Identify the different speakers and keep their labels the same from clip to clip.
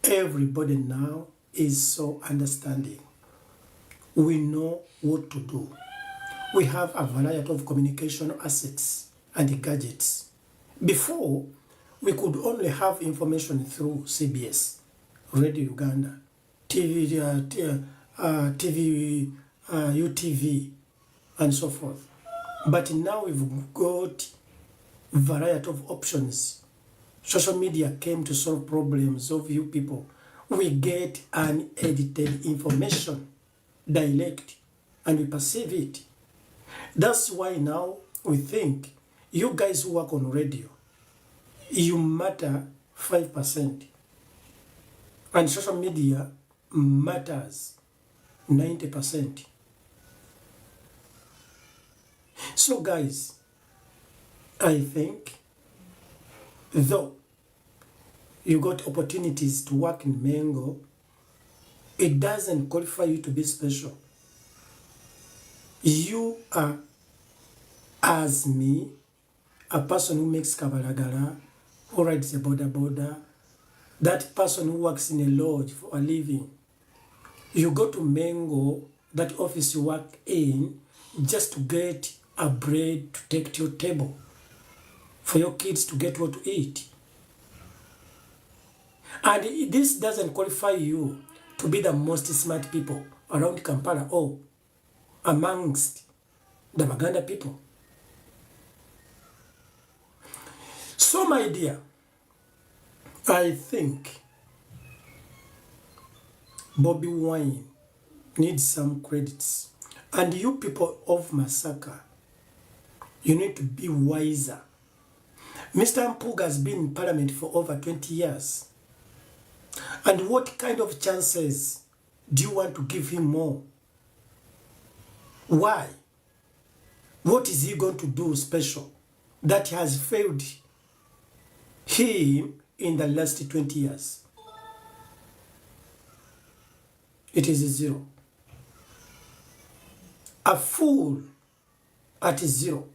Speaker 1: Everybody now is so understanding. We know what to do. We have a variety of communication assets and gadgets. Before, we could only have information through CBS, Radio Uganda, TV, UTV, and so forth. But now we've got a variety of options. Social media came to solve problems of you people. We get unedited information, direct, and we perceive it. That's why now we think you guys who work on radio, you matter 5%. And social media matters 90%. So guys, I think though you got opportunities to work in Mengo, it doesn't qualify you to be special. You are, as me, a person who makes kabalagala, who rides a border, that person who works in a lodge for a living. You go to Mengo, that office you work in, just to get a bread to take to your table, for your kids to get what to eat. And this doesn't qualify you to be the most smart people around Kampala or amongst the Baganda people. So my dear, I think Bobi Wine needs some credits. And you people of Masaka, you need to be wiser. Mr. Mpuuga has been in parliament for over 20 years. And what kind of chances do you want to give him more? Why? What is he going to do special that has failed him in the last 20 years? It is zero. A fool at 0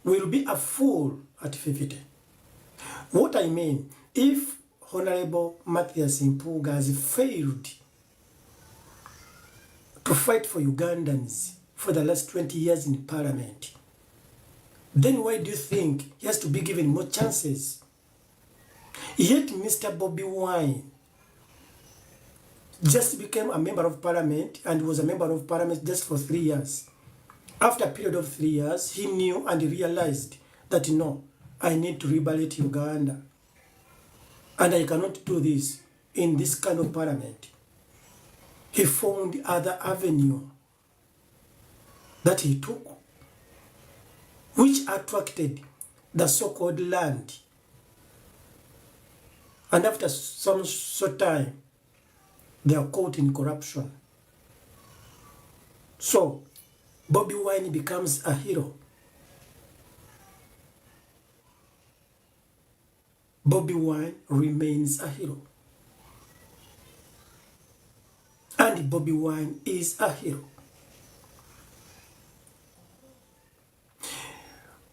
Speaker 1: will be a fool at 50. What I mean, if Honorable Mathias Mpuuga has failed to fight for Ugandans for the last 20 years in parliament, then why do you think he has to be given more chances? Yet Mr. Bobi Wine just became a member of parliament and was a member of parliament just for 3 years. After a period of 3 years, he knew and realized that no, I need to liberate Uganda. And I cannot do this in this kind of parliament. He found other avenue that he took, which attracted the so-called land. And after some short time, they are caught in corruption. So, Bobi Wine becomes a hero. Bobi Wine remains a hero. And Bobi Wine is a hero.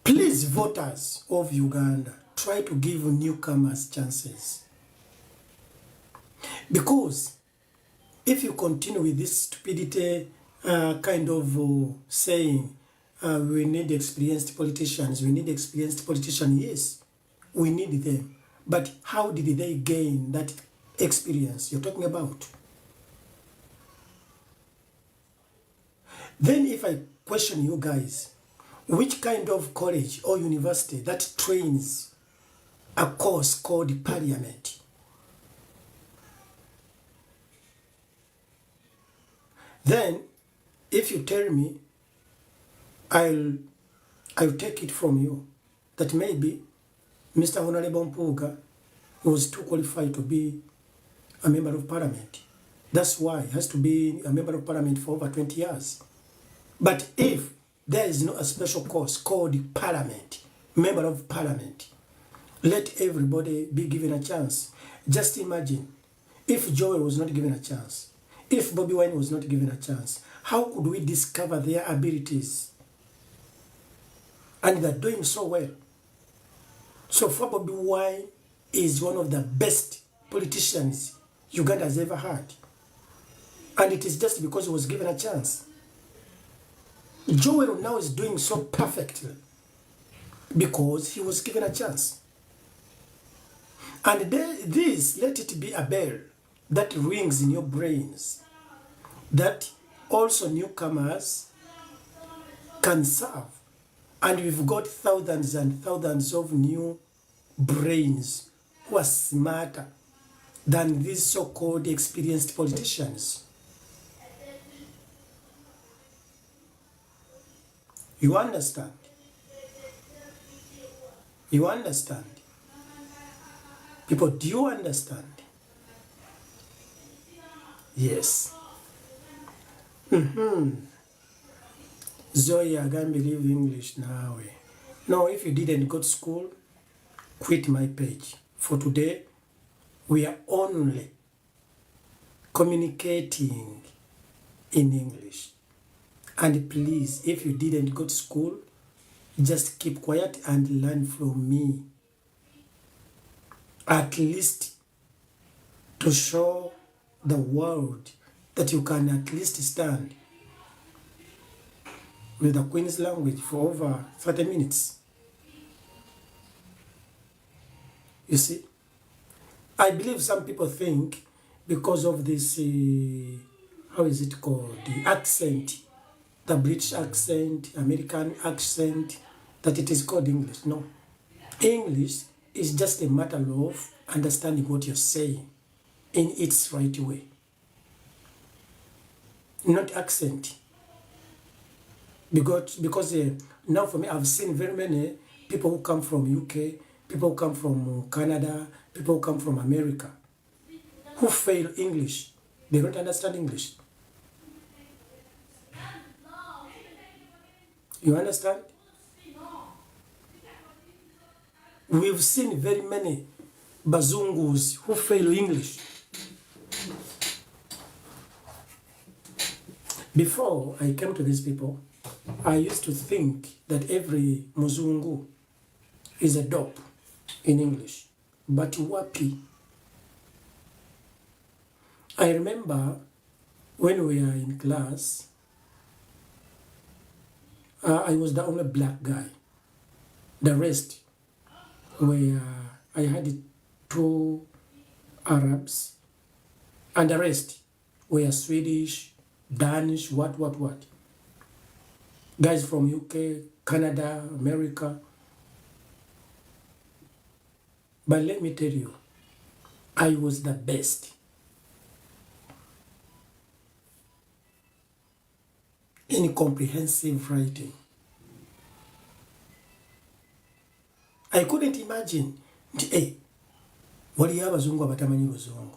Speaker 1: Please, voters of Uganda, try to give newcomers chances. Because if you continue with this stupidity kind of saying, we need experienced politicians, yes, we need them. But how did they gain that experience you're talking about? Then if I question you guys, which kind of college or university that trains a course called parliament? Then, if you tell me, I'll take it from you that maybe Mr. Honorable Mpuuga was too qualified to be a member of parliament. That's why he has to be a member of parliament for over 20 years. But if there is no a special course called parliament, member of parliament, let everybody be given a chance. Just imagine if Joel was not given a chance, if Bobi Wine was not given a chance, how could we discover their abilities? And they're doing so well. So for Bobi Wine is one of the best politicians Uganda has ever had. And it is just because he was given a chance. Joel now is doing so perfectly because he was given a chance. And this, let it be a bell that rings in your brains, that also newcomers can serve. And we've got thousands and thousands of new brains who are smarter than these so-called experienced politicians. You understand? You understand? People, do you understand? Yes. Zoe, I can't believe English now. No, if you didn't go to school, quit my page. For today, we are only communicating in English. And please, if you didn't go to school, just keep quiet and learn from me. At least to show the world that you can at least stand with the Queen's language for over 30 minutes. You see, I believe some people think because of this, how is it called, the accent, the British accent, American accent, that it is called English. No. English is just a matter of understanding what you're saying in its right way. Not accent. Because now for me, I've seen very many people who come from UK, people who come from Canada, people who come from America, who fail English. They don't understand English. You understand? We've seen very many bazungus who fail English. Before I came to these people, I used to think that every Muzungu is a dope in English. But wapi. I remember when we were in class, I was the only black guy. The rest were, I had 2 Arabs, and the rest were Swedish, Danish, what. Guys from UK, Canada, America. But let me tell you, I was the best. In comprehensive writing. I couldn't imagine, hey, what do you have abazungu abatamanyi luzungu?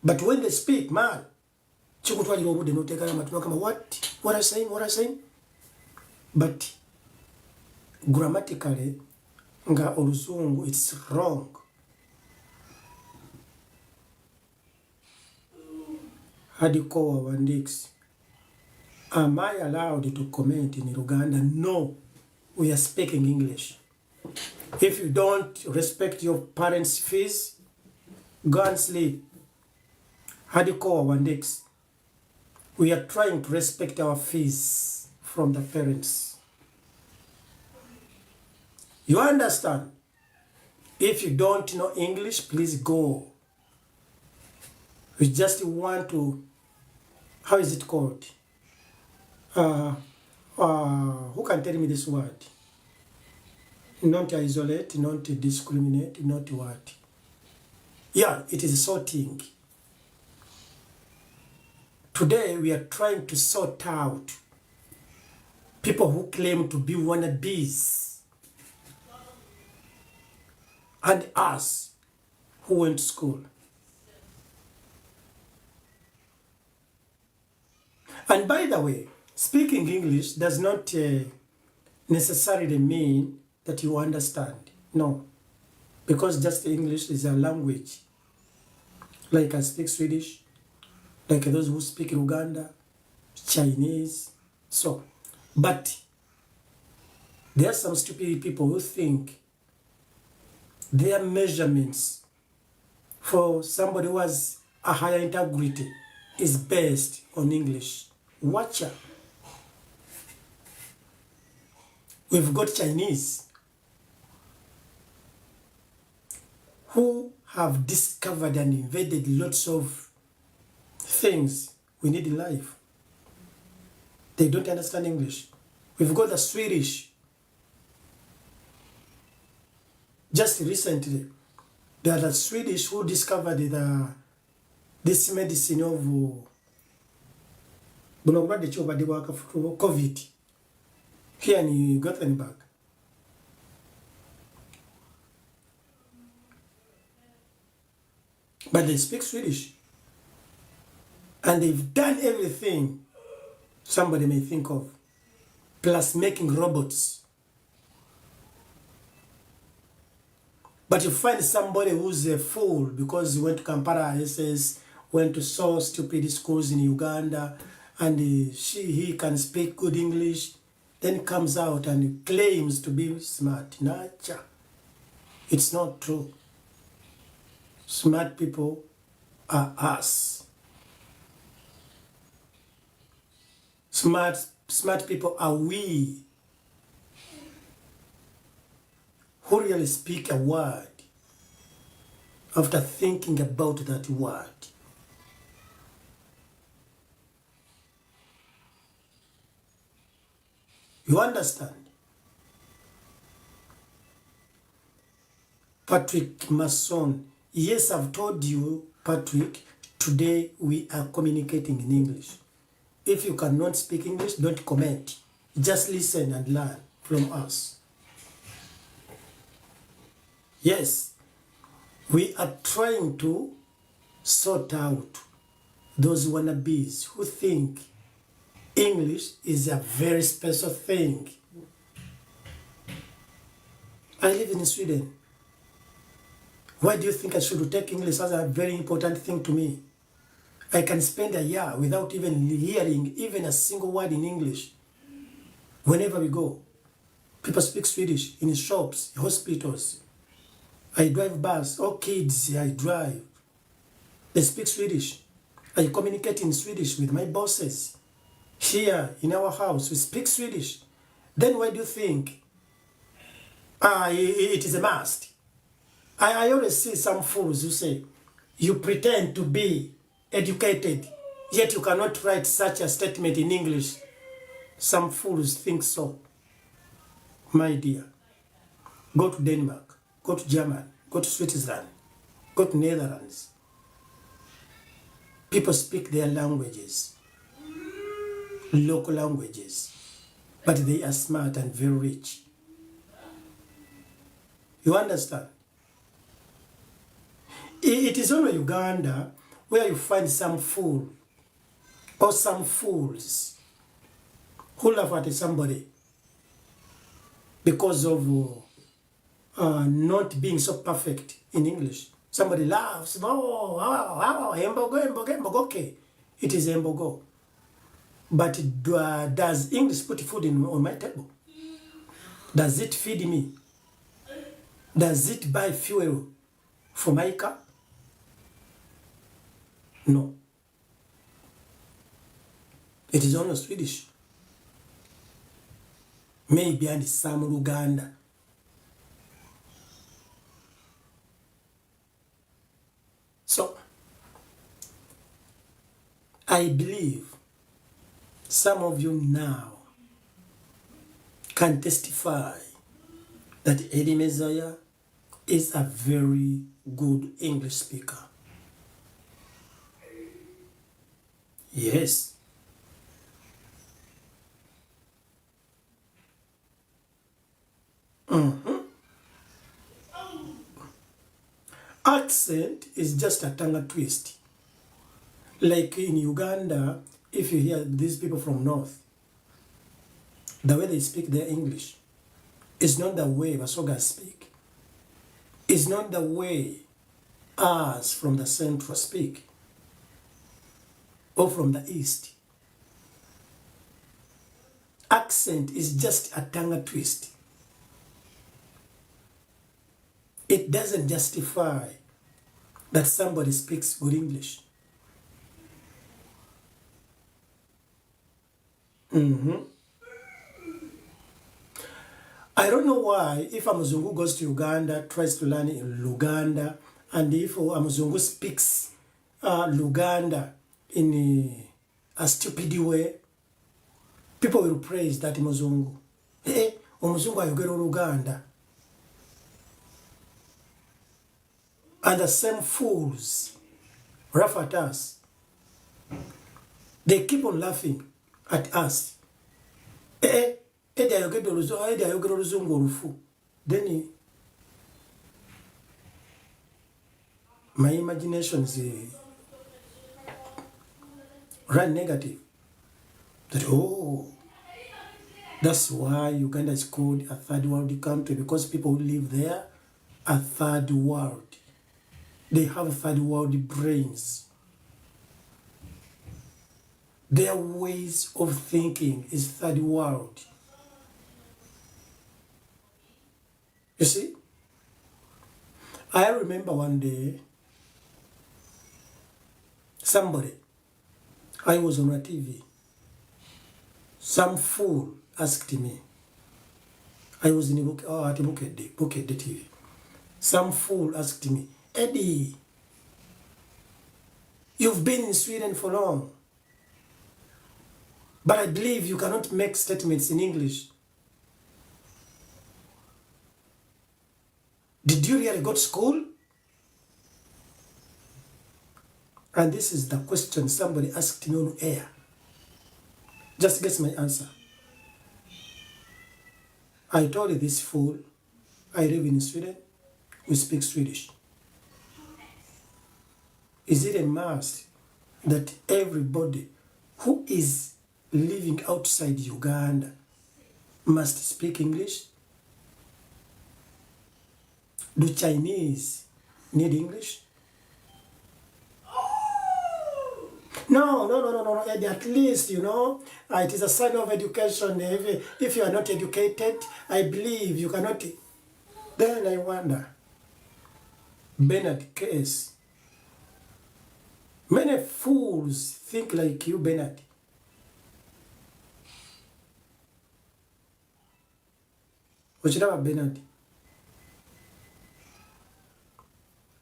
Speaker 1: But when they speak, man, chikutwalira obudde noteekala amatu kama what are saying? But grammatically, nga oluzungu, it's wrong. Hadiko Wandix, am I allowed to comment in Uganda? No, we are speaking English. If you don't respect your parents' fees, go and sleep. Hadiko Wandix, we are trying to respect our fees from the parents. You understand? If you don't know English, please go. We just want to, how is it called? Who can tell me this word? Not isolate, not discriminate, not what? Yeah, it is sorting. Today we are trying to sort out people who claim to be wannabes and us who went to school. And by the way, speaking English does not necessarily mean that you understand. No, because just English is a language. Like I speak Swedish, like those who speak Uganda, Chinese. So, but there are some stupid people who think their measurements for somebody who has a higher integrity is based on English. Watch out. We've got Chinese who have discovered and invaded lots of things we need in life. They don't understand English. We've got the Swedish. Just recently, there are the Swedish who discovered this medicine of COVID here in Gothenburg. But they speak Swedish. And they've done everything somebody may think of, plus making robots. But you find somebody who's a fool because he went to Kampala ISS, went to so stupid schools in Uganda, and he can speak good English, then comes out and claims to be smart. Nacha. It's not true. Smart people are us. Smart people are we who really speak a word after thinking about that word. You understand? Patrick Masson. Yes, I've told you, Patrick, today we are communicating in English. If you cannot speak English, don't comment. Just listen and learn from us. Yes, we are trying to sort out those wannabes who think English is a very special thing. I live in Sweden. Why do you think I should take English as a very important thing to me? I can spend a year without even hearing even a single word in English. Whenever we go, people speak Swedish in shops, hospitals. I drive bus, all kids I drive. They speak Swedish. I communicate in Swedish with my bosses. Here in our house, we speak Swedish. Then why do you think it is a must? I always see some fools who say, you pretend to be educated, yet you cannot write such a statement in English. Some fools think so. My dear, go to Denmark, go to Germany, go to Switzerland, go to Netherlands. People speak their languages, local languages, but they are smart and very rich. You understand? It is only Uganda where you find some fool or some fools who laugh at somebody because of not being so perfect in English. Somebody laughs, embogo, okay, it is embogo. But does English put food on my table? Does it feed me? Does it buy fuel for my car? No. It is only Swedish. Maybe and some Uganda. So, I believe some of you now can testify that Eddy Mezaya is a very good English speaker. Yes. Accent is just a tongue twist. Like in Uganda, if you hear these people from North, the way they speak their English is not the way Basoga speak. It's not the way us from the Central speak, or from the East. Accent is just a tongue twist. It doesn't justify that somebody speaks good English. I don't know why, if a Muzungu goes to Uganda, tries to learn in Luganda, and if a Muzungu speaks Luganda in a stupid way, people will praise that Muzungu. Hey, Muzungu ayogera Luganda. And the same fools laugh at us. They keep on laughing at us. Eddy ayogera Luzungu olufu. Then my imagination is run negative. That, oh, that's why Uganda is called a third world country, because people who live there are third world. They have third world brains. Their ways of thinking is third world. You see? I remember one day, I was on a TV. Some fool asked me. I was in Atabukidde TV. Some fool asked me, Eddy, you've been in Sweden for long, but I believe you cannot make statements in English. Did you really go to school? And this is the question somebody asked me on air. Just guess my answer. I told this fool, I live in Sweden, we speak Swedish. Is it a must that everybody who is living outside Uganda must speak English? Do Chinese need English? No, Eddy, at least, it is a sign of education. If you are not educated, I believe you cannot. Then I wonder, Bernard case. Many fools think like you, Bernard. What should have Bernard?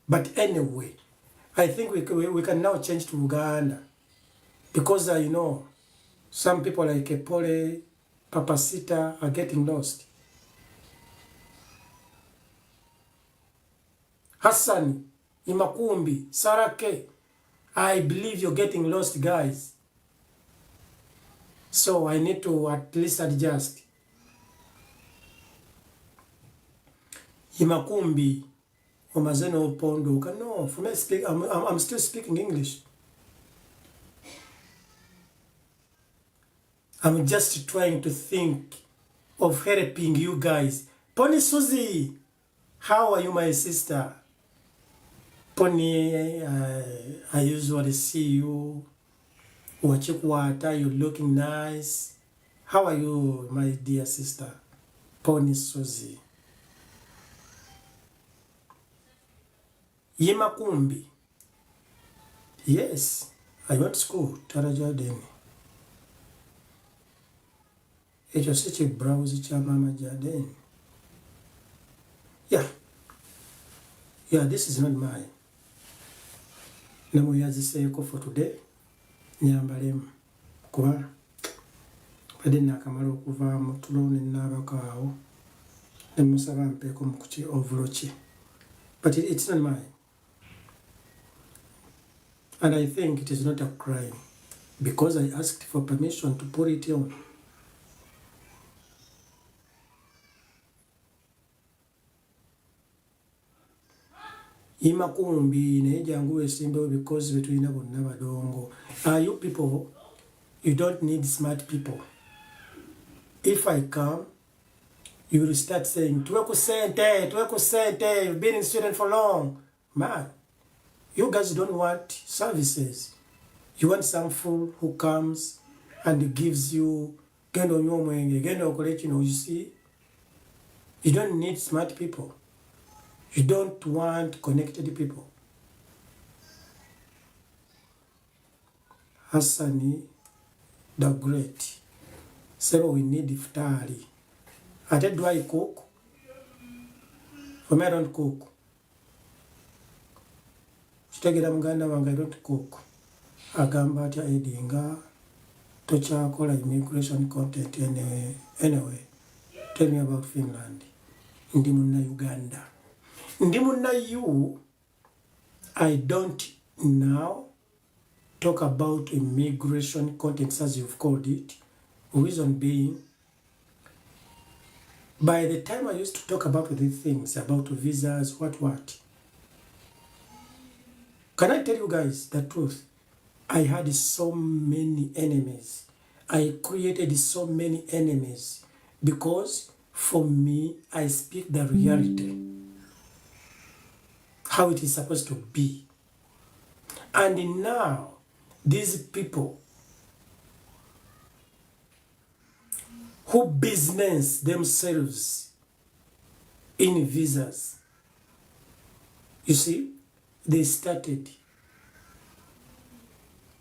Speaker 1: But anyway, I think we can now change to Uganda. Because, some people like Pole, Papasita are getting lost. Hassan, Imakumbi, Sarake, I believe you're getting lost, guys. So I need to at least adjust. Imakumbi, Omazeno Pondo, no, for me, I'm still speaking English. I'm just trying to think of helping you guys. Pony Susie, how are you, my sister? Pony, I usually see you. Wachikwata, you're looking nice. How are you, my dear sister? Pony Susie. Yimakumbi. Yes, I went to school, Tarajadeni. It was such a browse Mama Jaden. Yeah, this is not mine. Namu yaziseko for today. Nyambalemu. Kwa. Pwede nakamala okuvaamu tulone n'abakaawo. Nemusaba mpeeko mukuki ovuloki. But it's not mine. And I think it is not a crime. Because I asked for permission to put it on. Imakumbi nejangu esimbo because betulina bonna badongo. You people, you don't need smart people. If I come, you will start saying, Tuweku sente, you've been in Sweden for long. Man, you guys don't want services. You want some fool who comes and gives you, you see. You don't need smart people. You don't want connected people. Hassani the Great. So we need iftari. Do I cook? For me, I don't cook. Kitegera muganda wange, I don't cook. Agamba atya Eddy nga tokyakola immigration content anyway. Tell me about Finland. Ndi munna Uganda. Ndi munna you. I don't now talk about immigration contents as you've called it. Reason being, by the time I used to talk about these things, about visas, what, can I tell you guys the truth? I had so many enemies. I created so many enemies because for me, I speak the reality, how it is supposed to be. And now, these people who business themselves in visas, you see, they started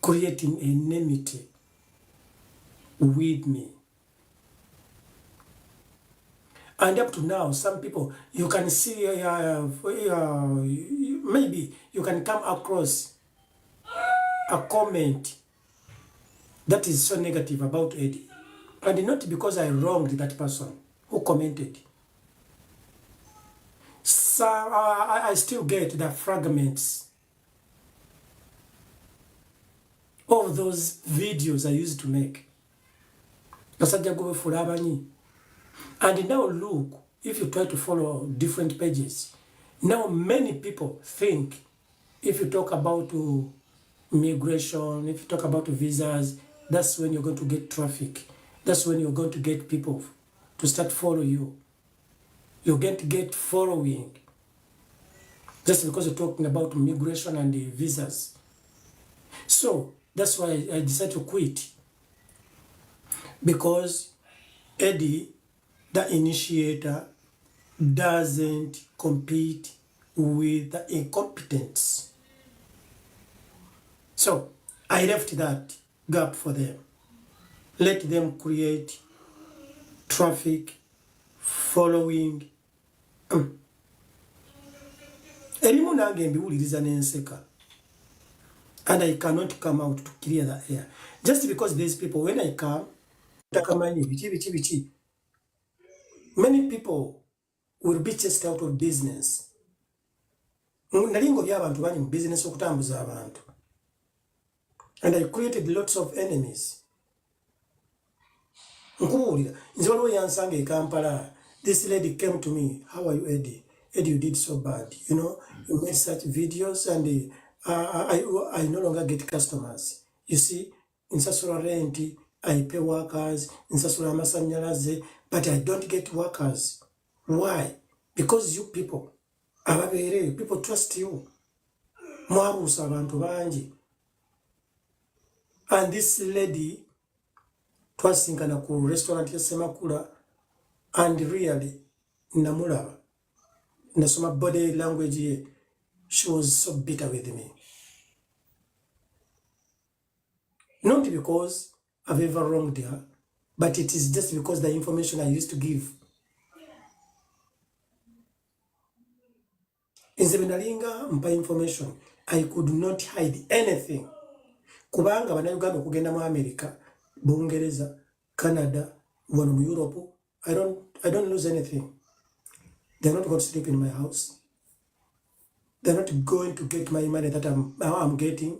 Speaker 1: creating enmity with me. And up to now, some people, you can see, maybe you can come across a comment that is so negative about Eddy. And not because I wronged that person who commented. So I still get the fragments of those videos I used to make. And now look, if you try to follow different pages, now many people think if you talk about migration, if you talk about visas, that's when you're going to get traffic. That's when you're going to get people to start follow you. You're going to get following just because you're talking about migration and the visas. So that's why I decided to quit. Because Eddy, the initiator, doesn't compete with the incompetence. So I left that gap for them. Let them create traffic, following. Erimu nange mbiwuliriza n'enseka. And I cannot come out to clear the air. Just because these people, when I come, many people will be chased out of business. Nalingo by'abantu bali mu business okutambuza abantu. And I created lots of enemies. This lady came to me. How are you, Eddy? Eddy, you did so bad. You know, you made such videos and I no longer get customers. You see, in Sasura rent, I pay workers, in Sasura masanyalaze, but I don't get workers. Why? Because you people, people trust you. And this lady, twasinkana ku restaurant ya Semakula, and really namulaba nasoma body language ye, she was so bitter with me. Not because I've ever wronged her, but it is just because the information I used to give. In Zebenalinga mpa information, I could not hide anything. Kubanga banayuganda okugenda mu America, Bungereza, Canada, wano mu Europe, I don't lose anything. They're not going to sleep in my house. They're not going to get my money that I'm getting.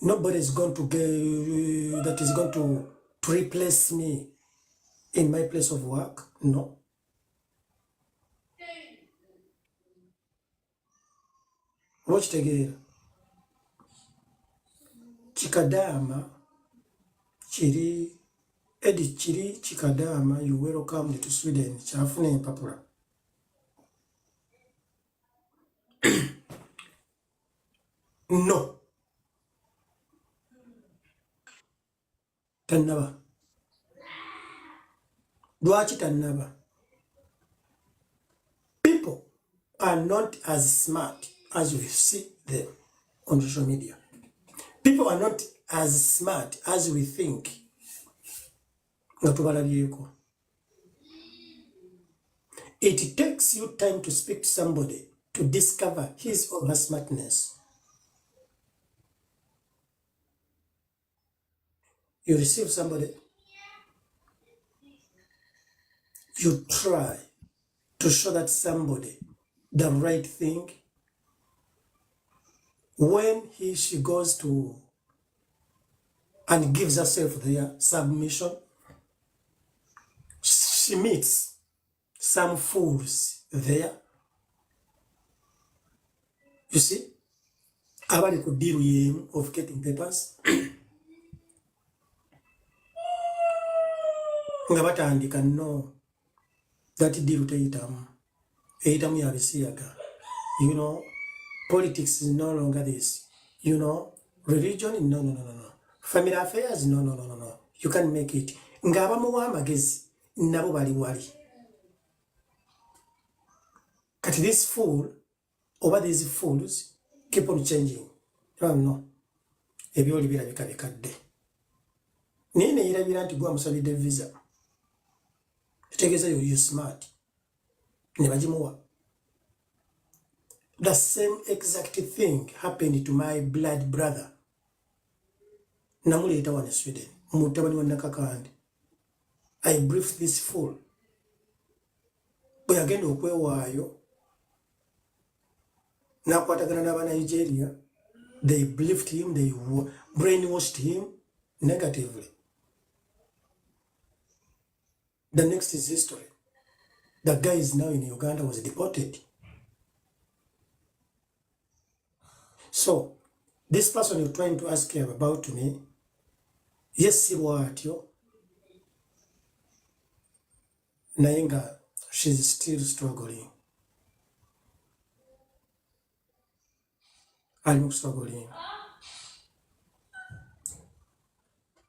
Speaker 1: Nobody is going to get that is going to replace me in my place of work. No. Okitegere. Chikadama chiri Eddy chiri chikadama, you welcome to Sweden. Chafune papula. No. Tannaba. Dwachi tannaba. People are not as smart as we see them on social media. People people are not as smart as we think. It takes you time to speak to somebody to discover his or her smartness. You receive somebody, you try to show that somebody the right thing. When she goes to and gives herself their submission, she meets some fools there. You see, abali ku deal yemu of getting papers. Nga batandika no that deal teyitamu yabisiyaga. You know, politics is no longer this. You know, religion, no. Family affairs, no. You can make it. Nga abamuwa amagezi nabo bali wali. Kati this fool, over these fools, keep on changing. No. Ebyoli birabika bikadde. Nine irabira nti gwa musabide visa. Tegeza you smart. Ne bajimuwa. The same exact thing happened to my blood brother. Namuli itawa ne Sweden. Mutabani wa Nakakandi. I briefed this fool. Bwe agenda okwewaayo. Nakwatagana n'aba Nigeria. They briefed him, they brainwashed him negatively. The next is history. The guy is now in Uganda, was deported. So, this person you're trying to ask him about me, yes, what yo, Nainga, she's still struggling. I'm struggling.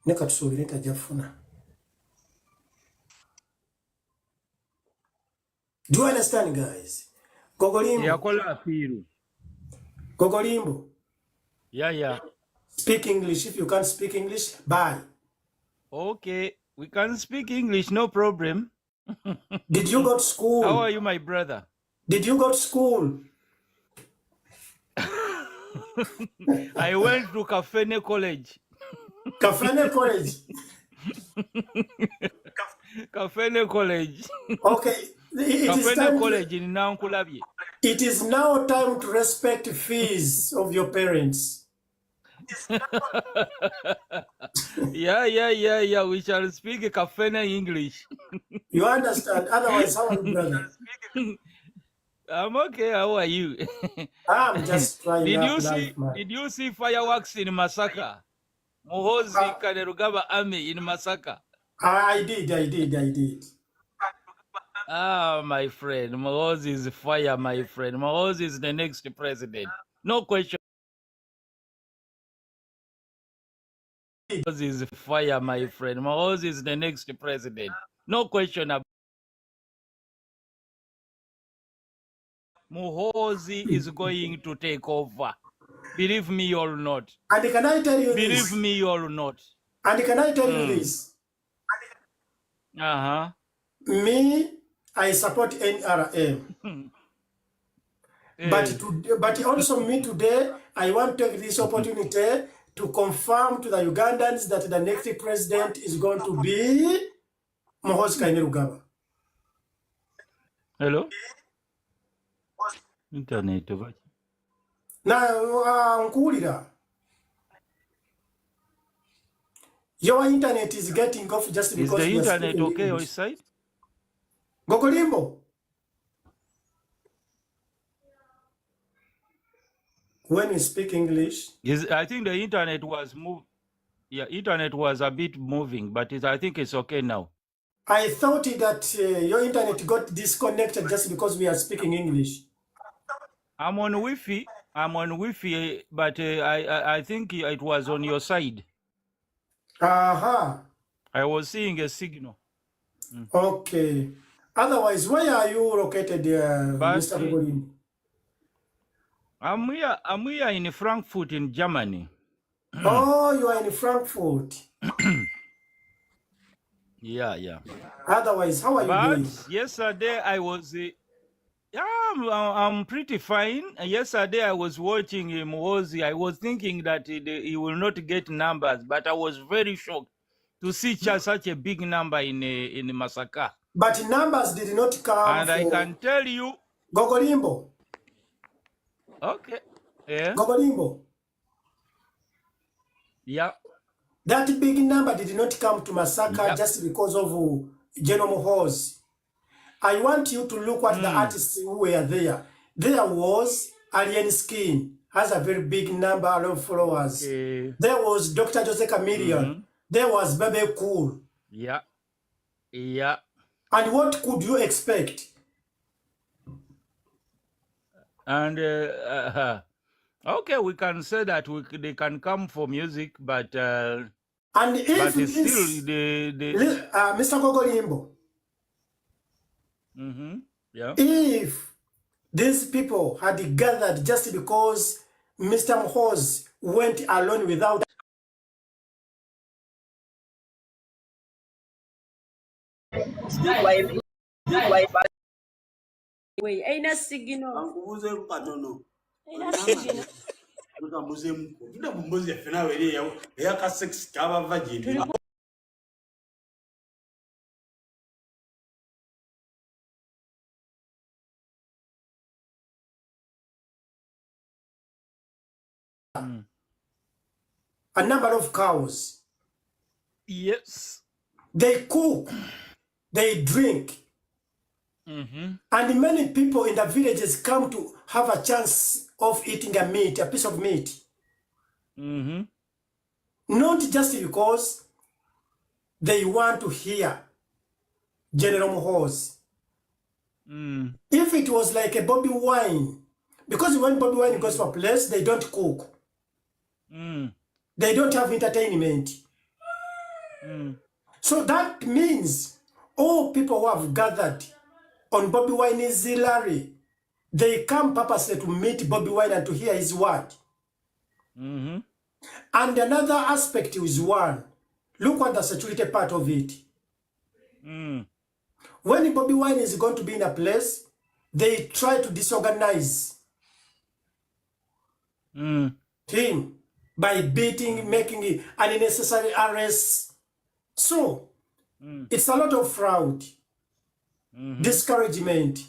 Speaker 1: Nekatusubire tajafuna. Do you understand, guys? Gogolimbo.
Speaker 2: Yakola apiru.
Speaker 1: Gogolimbo.
Speaker 2: Yeah.
Speaker 1: Speak English. If you can't speak English, bye.
Speaker 2: Okay, we can speak English, no problem.
Speaker 1: Did you go to school?
Speaker 2: How are you, my brother?
Speaker 1: Did you go to school?
Speaker 2: I went to Kafene College.
Speaker 1: Kafene College?
Speaker 2: Kafene College.
Speaker 1: Okay.
Speaker 2: Kafene College in Nankulabye.
Speaker 1: It is now time to respect fees of your parents.
Speaker 2: Yeah. We shall speak Kafene English.
Speaker 1: You understand? Otherwise, how are you, brother?
Speaker 2: I'm okay. How are you?
Speaker 1: I'm just trying
Speaker 2: Did you see fireworks in Masaka? Muhoozi Ayugumiza Army in Masaka.
Speaker 1: I did.
Speaker 2: Ah, my friend, Muhoozi is fire, my friend. Muhoozi is the next president. No question. Muhoozi is fire, my friend. Muhoozi is the next president. No question about Muhoozi is going to take over. Believe me or not.
Speaker 1: And can I tell you
Speaker 2: Believe
Speaker 1: this?
Speaker 2: me or not.
Speaker 1: And can I tell you this? Me, I support NRM. But also me today, I want to take this opportunity to confirm to the Ugandans that the next president is going to be Muhoozi Ayugumiza.
Speaker 2: Hello? Internet.
Speaker 1: Now, Nkulira. Your internet is getting off just because
Speaker 2: the internet okay on your side?
Speaker 1: Gogolimbo. When you speak English,
Speaker 2: I think the internet was internet was a bit moving, but I think it's okay now.
Speaker 1: I thought that your internet got disconnected just because we are speaking English.
Speaker 2: I'm on Wi-Fi, but I think it was on your side.
Speaker 1: I
Speaker 2: was seeing a signal.
Speaker 1: Okay. Otherwise, where are you located, Mr. Gogolimbo?
Speaker 2: I'm here in Frankfurt in Germany.
Speaker 1: Oh, you are in Frankfurt.
Speaker 2: Yeah.
Speaker 1: Otherwise, how are you
Speaker 2: But
Speaker 1: doing?
Speaker 2: yesterday I was, yeah, I'm pretty fine. Yesterday I was watching Muhoozi. I was thinking that he will not get numbers, but I was very shocked to see such a big number in Masaka.
Speaker 1: But numbers did not come
Speaker 2: And I
Speaker 1: for
Speaker 2: can tell you,
Speaker 1: Gogolimbo.
Speaker 2: okay, yeah,
Speaker 1: Gogolimbo.
Speaker 2: yeah,
Speaker 1: That big number did not come to Masaka
Speaker 2: yeah,
Speaker 1: just because of General Muhoozi. I want you to look at the artists who were there. There was Alien Skin, has a very big number of followers.
Speaker 2: okay,
Speaker 1: There was Dr. Jose Chameleon. There was Bebe Cool.
Speaker 2: yeah.
Speaker 1: And what could you expect?
Speaker 2: And okay, we can say that they can come for music, but
Speaker 1: And if
Speaker 2: but
Speaker 1: this,
Speaker 2: still
Speaker 1: Mr. Gogolimbo,
Speaker 2: yeah.
Speaker 1: if these people had gathered just because Mr. Muhoozi went alone without
Speaker 3: Wait, ain't that signal?
Speaker 1: a number of cows.
Speaker 2: Yes.
Speaker 1: They cook, they drink. And many people in the villages come to have a chance of eating a piece of meat. Not just because they want to hear General Muhoozi. If it was like a Bobi Wine, because when Bobi Wine goes to a place, they don't cook. They don't have entertainment. So that means all people who have gathered on Bobi Wine's rally, they come purposely to meet Bobi Wine and to hear his word. And another aspect is one. Look at the security part of it. When Bobi Wine is going to be in a place, they try to disorganize him by beating, making unnecessary arrests. So, it's a lot of fraud, discouragement.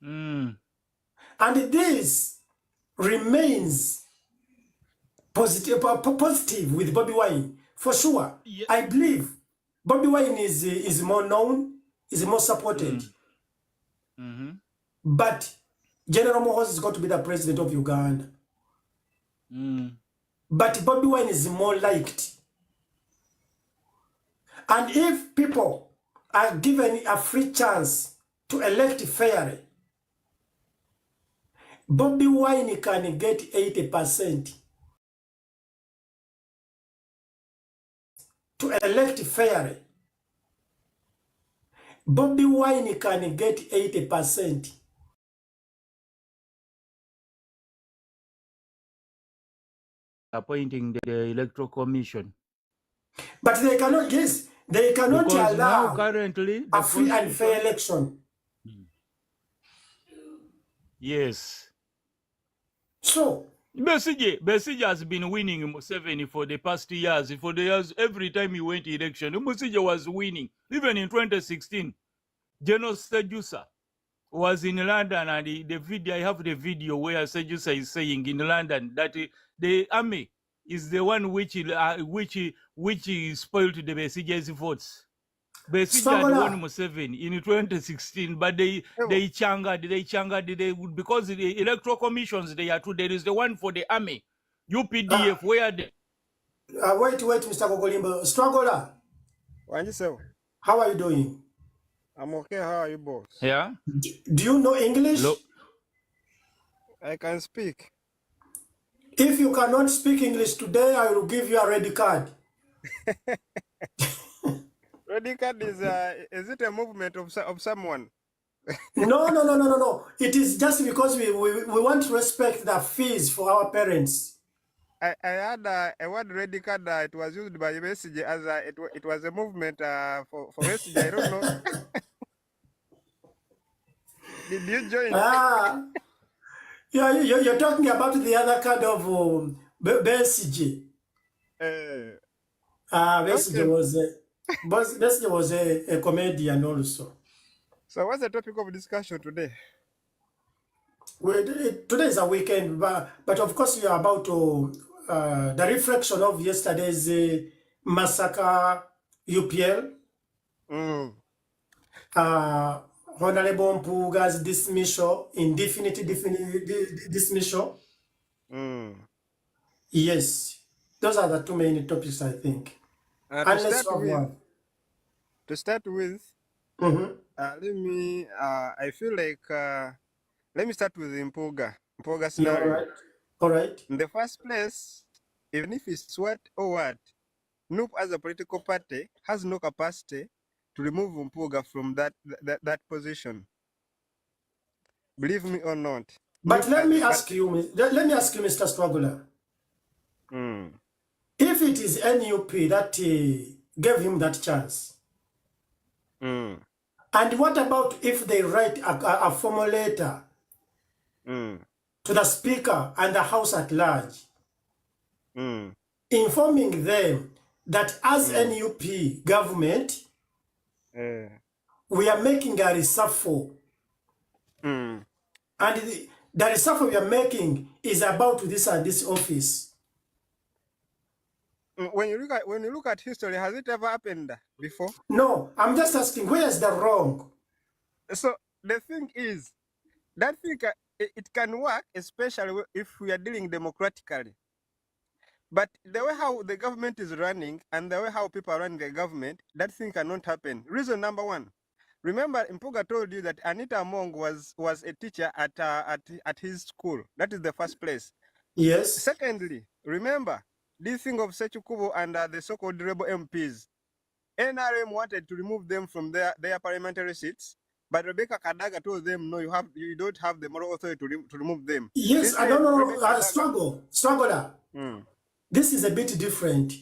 Speaker 1: And this remains positive with Bobi Wine. For sure, yeah. I believe Bobi Wine is more known, is more supported. But General Muhoozi is going to be the president of Uganda. But Bobi Wine is more liked. And if people are given a free chance to elect fairly, Bobi Wine can get 80%. To elect fairly, Bobi Wine can get 80%.
Speaker 2: Appointing the Electoral Commission.
Speaker 1: But they cannot, yes, they cannot
Speaker 2: because
Speaker 1: allow
Speaker 2: now currently
Speaker 1: a free and fair election.
Speaker 2: Yes.
Speaker 1: So,
Speaker 2: Besigye has been winning Museveni for the past years. For the years, every time he went to election, Besigye was winning. Even in 2016, General Sejusa was in London, and the video, I have the video where Sejusa is saying in London that the army is the one which spoiled the Besigye's votes. Besigye had won Museveni in 2016, but they changered because the electoral commissions they are two. There is the one for the army, UPDF, where the
Speaker 1: wait, Mr. Gogolimbo. Struggler. How are you doing?
Speaker 4: I'm okay. How are you, boss?
Speaker 2: Yeah.
Speaker 1: Do you know English?
Speaker 2: Look.
Speaker 4: I can speak.
Speaker 1: If you cannot speak English today, I will give you a red card.
Speaker 4: Red card is it a movement of someone?
Speaker 1: No. It is just because we want to respect the fees for our parents.
Speaker 4: I had a word ready card. It was used by message as it was a movement for message. I don't know. Did you join?
Speaker 1: Ah, you're talking about the other kind of BSG.
Speaker 4: Okay.
Speaker 1: Besigye was a comedian also.
Speaker 4: So what's the topic of discussion today?
Speaker 1: Well, today is a weekend, but of course we are about to the reflection of yesterday's massacre UPL.
Speaker 4: Mm.
Speaker 1: Honorable Mpuuga's dismissal, indefinite dismissal.
Speaker 4: Mm.
Speaker 1: Yes, those are the two main topics, I think.
Speaker 4: To
Speaker 1: Unless
Speaker 4: start with,
Speaker 1: mm-hmm.
Speaker 4: let me. I feel like let me start with the Mpuuga
Speaker 1: Yeah,
Speaker 4: scenario.
Speaker 1: all right.
Speaker 4: In the first place, even if it's what or what, NUP as a political party has no capacity to remove Mpuuga from that position. Believe me or not.
Speaker 1: But let me ask you, Mr. Struggler.
Speaker 4: Mm.
Speaker 1: If it is NUP that gave him that chance,
Speaker 4: Mm.
Speaker 1: and what about if they write a formal letter to the Speaker and the House at large, informing them that as NUP government, we are making a reshuffle, and the reshuffle we are making is about this and this office.
Speaker 4: When you look at history, has it ever happened before?
Speaker 1: No, I'm just asking, where is the wrong?
Speaker 4: So the thing is, that thing it can work, especially if we are dealing democratically. But the way how the government is running and the way how people are running the government, that thing cannot happen. Reason number one. Remember, Mpuuga told you that Anita Among was a teacher at his school. That is the first place.
Speaker 1: Yes.
Speaker 4: Secondly, remember this thing of Sechukubo and the so-called rebel MPs. NRM wanted to remove them from their parliamentary seats, but Rebecca Kadaga told them, no, you don't have the moral authority to remove them.
Speaker 1: Yes, I don't know. Struggler. This is a bit different.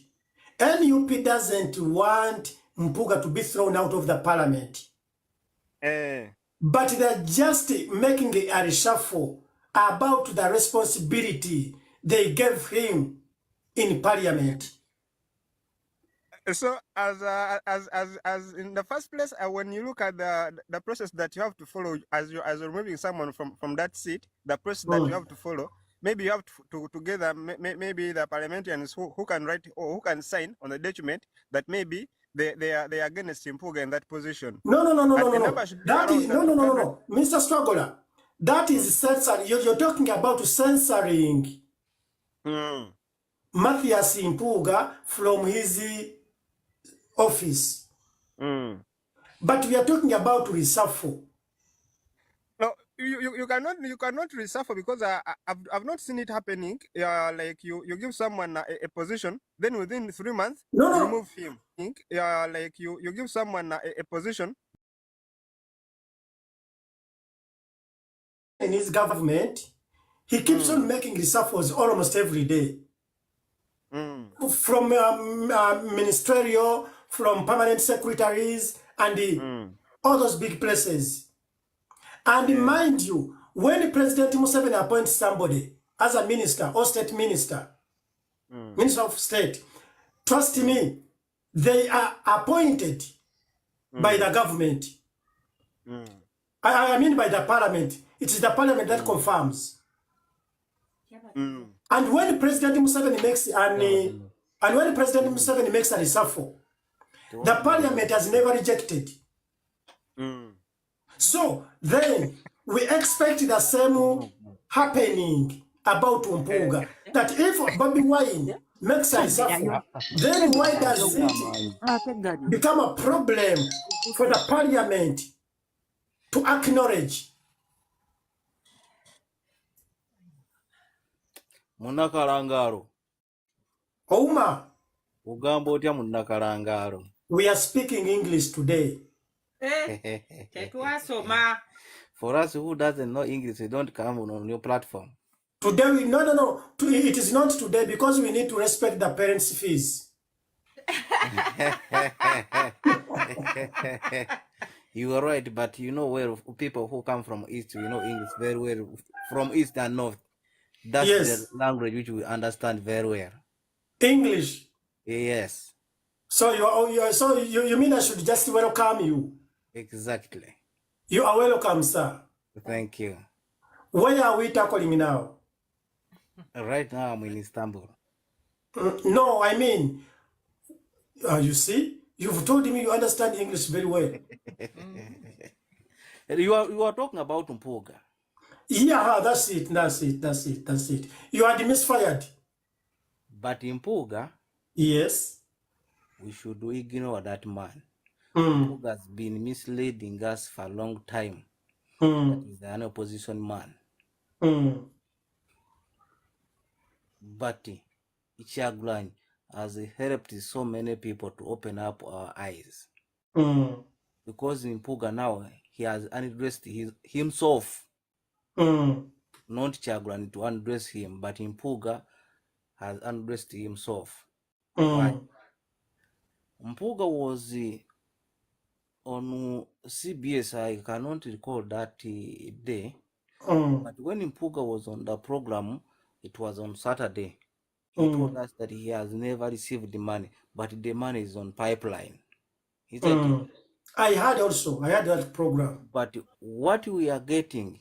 Speaker 1: NUP doesn't want Mpuuga to be thrown out of the parliament. But they're just making a reshuffle about the responsibility they gave him in parliament.
Speaker 4: So as in the first place, when you look at the process that you have to follow as you're removing someone from that seat, the process that you have to follow, maybe you have to together maybe the parliamentarians who can write or who can sign on the document that maybe they are against Mpuuga in that position.
Speaker 1: No. That is no. Mr. Struggler, that is censoring. You're talking about censoring Mathias Mpuuga from his office. But we are talking about reshuffle.
Speaker 4: No, you cannot reshuffle because I've not seen it happening. Like you give someone a position, then within 3 months you remove him. Like you give someone a position.
Speaker 1: In his government, he keeps on making reshuffles almost every day. From ministerial, from permanent secretaries, and all those big places. And mind you, when President Museveni appoints somebody as a minister or state minister, minister of state, trust me, they are appointed by the government. I mean by the parliament. It is the parliament that confirms. And when President Museveni makes a reshuffle, the parliament has never rejected. So then we expect the same happening about Mpuuga. That if Bobi Wine makes a reshuffle, then why does it become a problem for the parliament to acknowledge?
Speaker 5: Munakalangalo.
Speaker 1: Ouma.
Speaker 5: Ugambo otya munakalangalo.
Speaker 1: We are speaking English today.
Speaker 5: For us who doesn't know English, we don't come on your platform.
Speaker 1: Today, no. It is not today because we need to respect the parents' fees.
Speaker 5: You are right, but you know where people who come from East, you know English very well. From East and North, that's the
Speaker 1: Yes,
Speaker 5: language which we understand very well.
Speaker 1: English.
Speaker 5: Yes,
Speaker 1: So you mean I should just welcome you?
Speaker 5: exactly.
Speaker 1: You are welcome, sir.
Speaker 5: Thank you.
Speaker 1: Where are we tackling now?
Speaker 5: Right now I'm in Istanbul.
Speaker 1: No, I mean, you see, you've told me you understand English very well.
Speaker 5: You are talking about Mpuuga.
Speaker 1: Yeah, that's it. You had misfired.
Speaker 5: But in Mpuuga,
Speaker 1: Yes.
Speaker 5: we should ignore that man.
Speaker 1: Mm.
Speaker 5: Mpuuga has been misleading us for a long time.
Speaker 1: Mm.
Speaker 5: That is an opposition man.
Speaker 1: Mm.
Speaker 5: But Ichagulanyi has helped so many people to open up our eyes.
Speaker 1: Mm.
Speaker 5: Because in Mpuuga now, he has undressed himself. Not Chagulanyi to undress him, but Mpuuga has undressed himself. Why? Mpuuga was on CBS, I cannot recall that day, but when Mpuuga was on the program, it was on Saturday. He told us that he has never received the money, but the money is on pipeline. Is that it?
Speaker 1: I had that program.
Speaker 5: But what we are getting,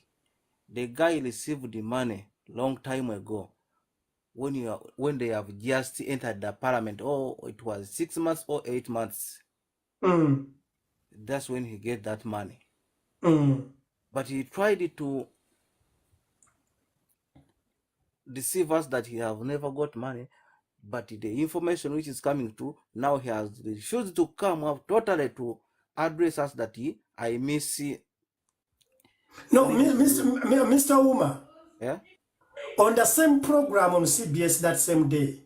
Speaker 5: the guy received the money long time ago when they have just entered the parliament. Oh, it was 6 months or 8 months. That's when he get that money. But he tried to deceive us that he have never got money. But the information which is coming through, now he has refused to come up totally to address us that I miss.
Speaker 1: No, Mr. Uma.
Speaker 5: Yeah?
Speaker 1: On the same program on CBS that same day,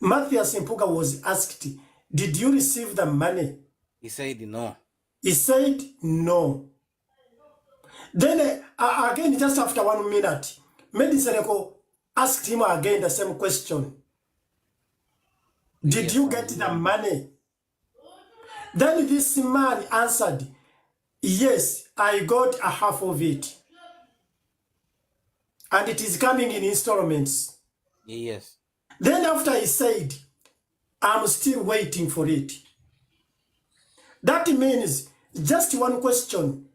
Speaker 1: Mathias Mpuuga was asked, did you receive the money?
Speaker 5: He said no.
Speaker 1: He said no. Then again, just after 1 minute, Medisereko asked him again the same question. Did you get the money? Then this man answered, yes, I got a half of it. And it is coming in installments.
Speaker 5: Yes.
Speaker 1: Then after he said, I'm still waiting for it. That means just one question.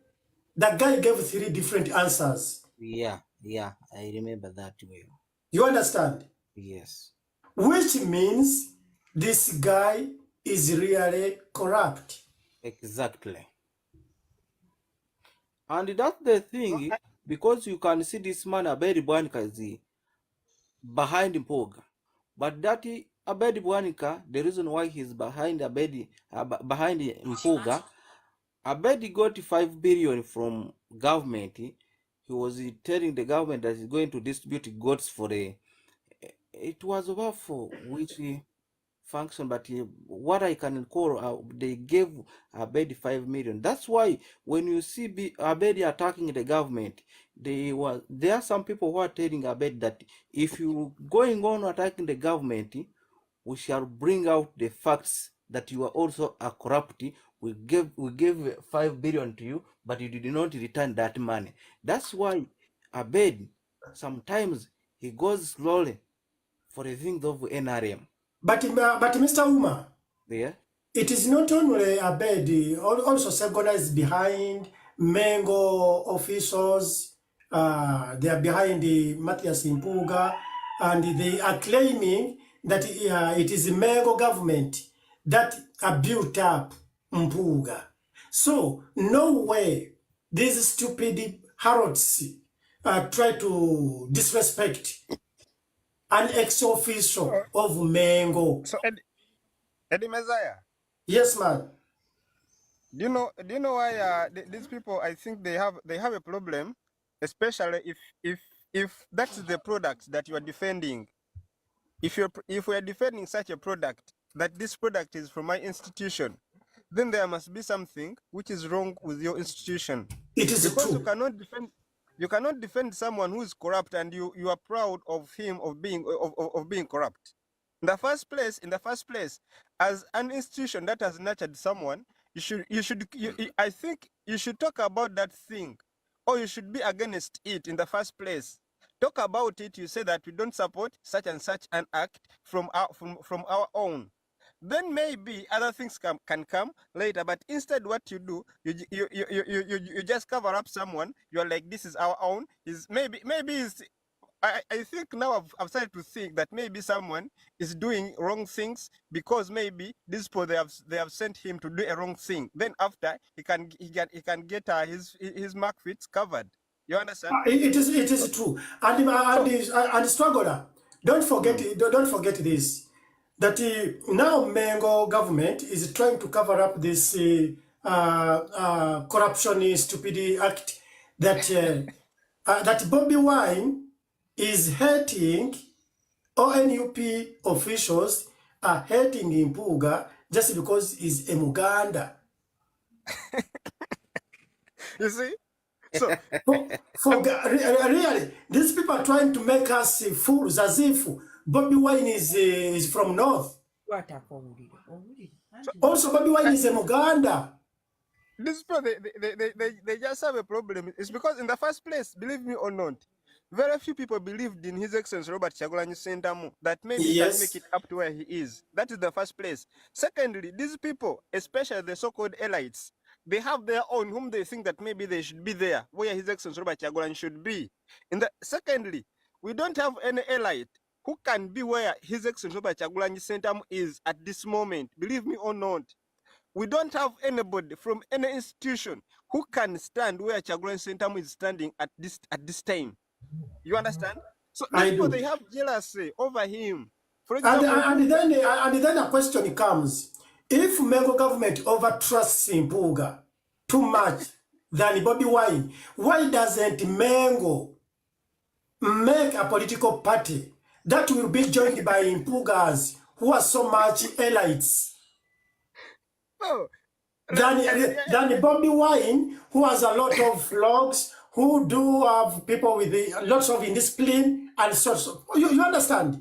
Speaker 1: The guy gave 3 different answers.
Speaker 5: Yeah, I remember that well.
Speaker 1: You understand?
Speaker 5: Yes.
Speaker 1: Which means this guy is really corrupt.
Speaker 5: Exactly. And that's the thing, because you can see this man Abedi Bwanika is behind Mpuuga. But that Abedi Bwanika, the reason why he's behind behind Mpuuga, Abedi got 5 billion from government. He was telling the government that he's going to distribute goods for it was about for which function, but what I can recall, they gave Abedi 5 million. That's why when you see Abedi attacking the government, there are some people who are telling Abedi that if you going on attacking the government, we shall bring out the facts that you are also a corrupt. We gave 5 billion to you, but you did not return that money. That's why Abedi sometimes he goes slowly for the things of NRM.
Speaker 1: But Mr. Uma,
Speaker 5: Yeah.
Speaker 1: it is not only Abedi, also Segona is behind, Mengo officials, they are behind the Mathias Mpuuga, and they are claiming that it is the Mengo government that built up Mpuuga. So, no way these stupid harrods try to disrespect an ex-official of Mengo.
Speaker 4: So Eddy Mezaya,
Speaker 1: Yes, man.
Speaker 4: do you know why these people? I think they have a problem, especially if that's the product that you are defending. If we are defending such a product, that this product is from my institution, then there must be something which is wrong with your institution.
Speaker 1: It is
Speaker 4: Because
Speaker 1: true.
Speaker 4: You cannot defend someone who is corrupt and you are proud of him of being corrupt. In the first place, as an institution that has nurtured someone, I think you should talk about that thing, or you should be against it in the first place. Talk about it. You say that we don't support such and such an act from our own. Then maybe other things can come later. But instead, what you do, you just cover up someone. You're like, this is our own. I think now I've started to think that maybe someone is doing wrong things because maybe these people they have sent him to do a wrong thing. Then after he can get his mark fits covered. You understand?
Speaker 1: It is true. And struggler, don't forget this, that now Mengo government is trying to cover up this corruption stupidity act that that Bobi Wine is hating. ONUP officials are hating Mpuuga just because he's a Muganda.
Speaker 4: You see? So
Speaker 1: really, these people are trying to make us fools as if Bobi Wine is from North. Also, Bobi Wine is a Muganda.
Speaker 4: These people, they just have a problem. It's because in the first place, believe me or not, very few people believed in His Excellency Robert Kyagulanyi Ssentamu that maybe he can make it up to where he is. That is the first place. Secondly, these people, especially the so-called elites, they have their own whom they think that maybe they should be there where His Excellency Robert Kyagulanyi should be. Secondly, we don't have any elite who can be where His Excellency Robert Kyagulanyi Ssentamu is at this moment. Believe me or not, we don't have anybody from any institution who can stand where Kyagulanyi Ssentamu is standing at this time. You understand? So people, they have jealousy over him. For example,
Speaker 1: and then a question comes: if Mengo government overtrusts Mpuuga too much than Bobi Wine, why doesn't Mengo make a political party that will be joined by Mpuugas who are so much elites than Bobi Wine, who has a lot of vlogs, who do have people with lots of indiscipline and sorts of, you understand?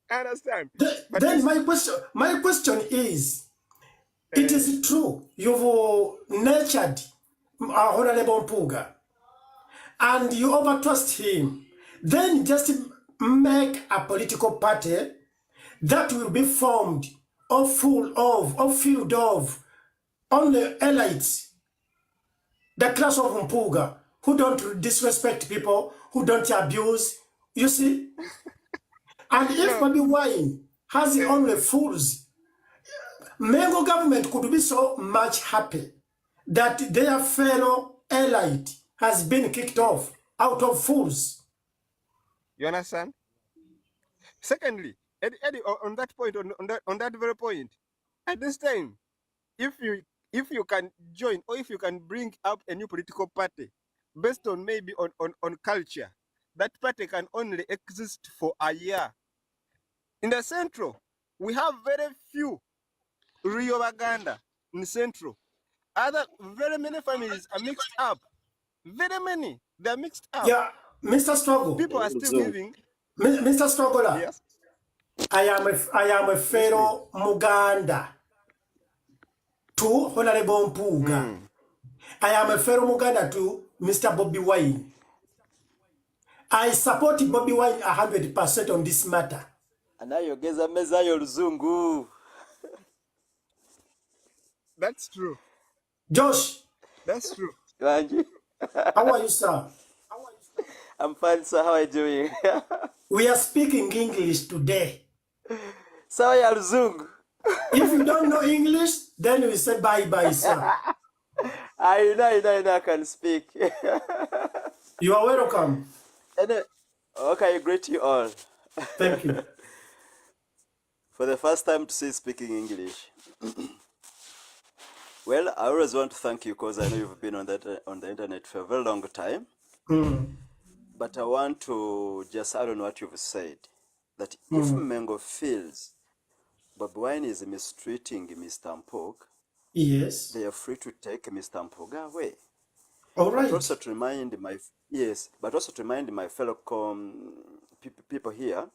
Speaker 4: I understand.
Speaker 1: Then my question is, it is true you've nurtured Honorable Mpuuga and you overtrust him, then just make a political party that will be formed or filled of only elites, the class of Mpuuga, who don't disrespect people, who don't abuse, you see? And if Bobi Wine has only fools, Mengo government could be so much happy that their fellow elite has been kicked off out of fools.
Speaker 4: You understand? Secondly, Eddie, on that point, on that very point, at this time, if you can join or if you can bring up a new political party based on maybe on culture, that party can only exist for a year. In the Central, we have very few real Baganda in the Central. Very many families are mixed up. Very many. They're mixed up.
Speaker 1: Yeah, Mr. Struggle.
Speaker 4: People are still living.
Speaker 1: Mr. Struggler.
Speaker 4: Yes.
Speaker 1: I am a fellow Muganda to Honorable Mpuuga. I am a fellow Muganda to Mr. Bobi Wine. I support Bobi Wine 100% on this matter.
Speaker 5: Anayogeza Mezaya oluzungu.
Speaker 4: That's true.
Speaker 1: Josh.
Speaker 4: That's true.
Speaker 1: How are you, sir?
Speaker 5: I'm fine, sir. How are you doing?
Speaker 1: We are speaking English today.
Speaker 5: Sawa ya luzungu.
Speaker 1: If you don't know English, then we say bye-bye, sir.
Speaker 5: I know, I can speak.
Speaker 1: You are welcome.
Speaker 5: Okay, I greet you all.
Speaker 1: Thank you.
Speaker 5: For the first time to see speaking English. Well, I always want to thank you because I know you've been on the internet for a very long time. But I want to just add on what you've said. That if Mengo feels Bobi Wine is mistreating Mr. Mpuuga,
Speaker 1: yes,
Speaker 5: they are free to take Mr. Mpuuga away.
Speaker 1: All right.
Speaker 6: But also to remind my fellow people here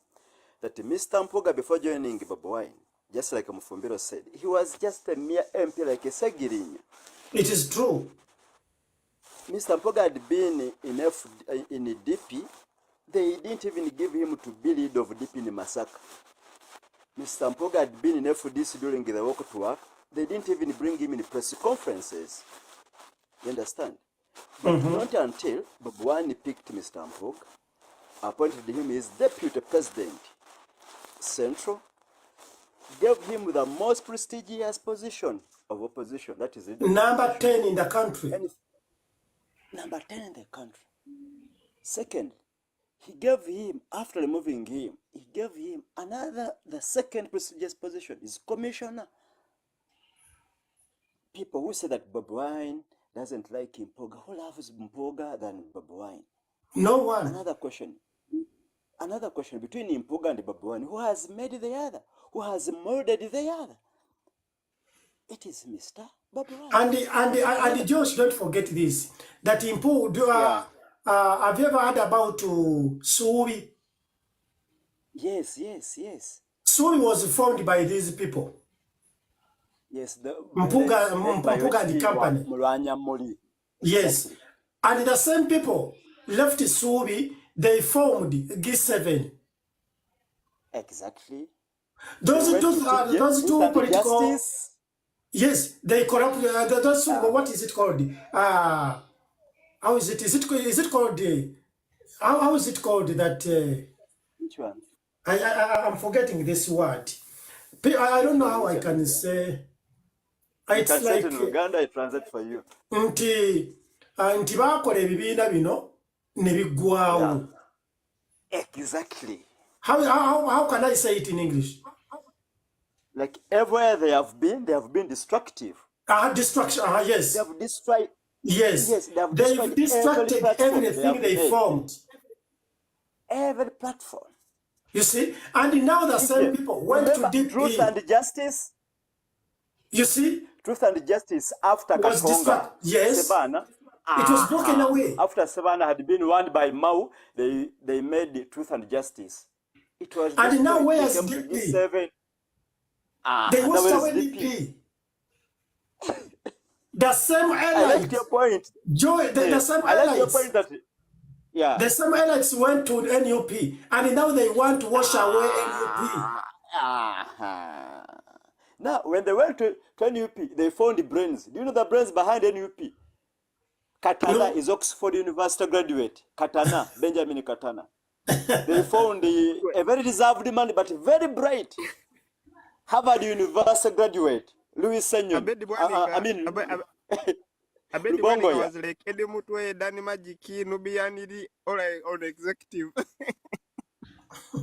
Speaker 6: that Mr. Mpuuga, before joining Bobi Wine, just like Mufumbiro said, he was just a mere MP like a Segirinya.
Speaker 1: It is true.
Speaker 6: Mr. Mpuuga had been in DP. They didn't even give him to be lead of DP in Masaka. Mr. Mpuuga had been in FDC during the walk to work. They didn't even bring him in press conferences. You understand? But not until Bobi Wine picked Mr. Mpuuga, appointed him as deputy president, Central, gave him the most prestigious position of opposition. That is it.
Speaker 1: Number 10 in the country.
Speaker 6: And number 10 in the country. Second, he gave him, after removing him, he gave him the second prestigious position, is commissioner. People who say that Bobi Wine doesn't like Mpuuga, who loves Mpuuga than Bobi Wine?
Speaker 1: No one.
Speaker 6: Another question between Mpuuga and Bobi Wine, who has made the other? Who has molded the other? It is Mr. Bobi Wine.
Speaker 1: And Josh, don't forget this, that Mpuuga, have you ever heard about Subi?
Speaker 6: Yes.
Speaker 1: Subi was formed by these people.
Speaker 6: Yes, the
Speaker 1: Mpuuga and the company. Yes.
Speaker 6: Exactly.
Speaker 1: And the same people left Subi, they formed G7.
Speaker 6: Exactly.
Speaker 1: Those two political...
Speaker 6: Justice.
Speaker 1: Yes, they corrupt... what is it called? How is it? Is it called... how is it called that...
Speaker 6: Which one?
Speaker 1: I'm forgetting this word. I don't know how I can say...
Speaker 6: It's like... Say it in Uganda, I translate for you.
Speaker 1: Nti bakola ebibiina bino ne biggwawo.
Speaker 6: Exactly.
Speaker 1: How can I say it in English?
Speaker 6: Like everywhere they have been destructive.
Speaker 1: Destruction. Yes.
Speaker 6: They have destroyed.
Speaker 1: Yes.
Speaker 6: They've
Speaker 1: distracted everything they formed.
Speaker 6: Every platform.
Speaker 1: You see, and now the same people went to DP.
Speaker 6: Truth and Justice.
Speaker 1: You see,
Speaker 6: Truth and Justice after Katonga.
Speaker 1: Yes.
Speaker 6: Sebana.
Speaker 1: It was broken away.
Speaker 6: After Savannah had been won by Mao, they made the Truth and Justice. It was.
Speaker 1: And now where's DP? They washed away DP. The same allies.
Speaker 6: I like your point.
Speaker 1: The same allies.
Speaker 6: I like your point that. Yeah.
Speaker 1: The same allies went to NUP, and now they want to wash away NUP.
Speaker 6: Now, when they went to NUP, they found the brains. Do you know the brains behind NUP? Katana is Oxford University graduate. Katana, Benjamin Katana. They found a very reserved man, but very bright. Harvard University graduate, Louis Senyon.
Speaker 4: Abedi was like Eddy Mutwe, Danny Majiki, Nubianidi, or the executive.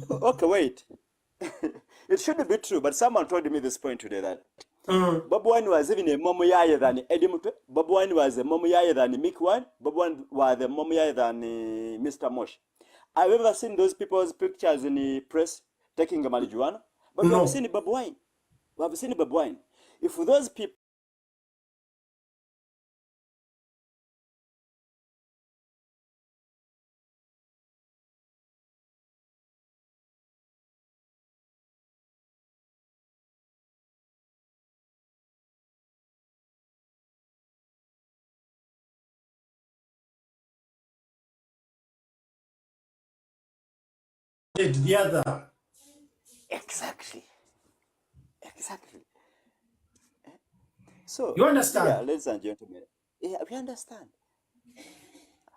Speaker 6: Okay, wait. It shouldn't be true, but someone told me this point today that Bobi Wine was even a momoyaye than Eddy Mutwe. Bobi Wine was a momoyaye than Mick Wine. Bobi Wine was a momoyaye than Mr. Mosh. I've ever seen those people's pictures in the press taking a marijuana, but we have seen Bobi Wine. We have seen Bobi Wine. If those people
Speaker 1: The other.
Speaker 6: Exactly. So
Speaker 1: You understand?
Speaker 6: yeah, ladies and gentlemen, yeah, we understand.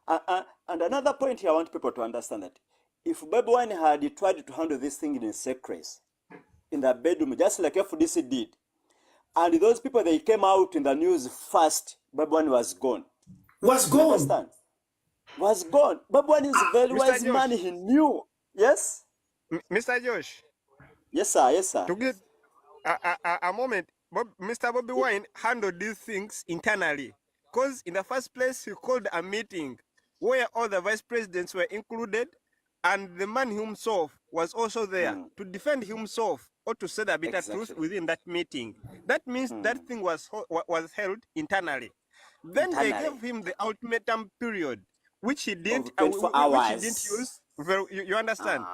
Speaker 6: And another point here, I want people to understand that if Bobi Wine had tried to handle this thing in secrecy, in the bedroom, just like FDC did, and those people, they came out in the news first, Bobi Wine was gone.
Speaker 1: Was gone.
Speaker 6: Understand? Was gone. Bobi Wine is a very wise man. He knew. Yes?
Speaker 4: Mr. Josh.
Speaker 6: Yes, sir. Yes, sir.
Speaker 4: To get a moment, Mr. Bobi Wine handled these things internally. Because in the first place, he called a meeting where all the vice presidents were included, and the man himself was also there to defend himself or to say the bitter truth within that meeting. That means that thing was held internally. Then they
Speaker 6: internally
Speaker 4: gave him the ultimatum period, which he didn't,
Speaker 6: of 24
Speaker 4: which he didn't
Speaker 6: hours.
Speaker 4: use. You understand?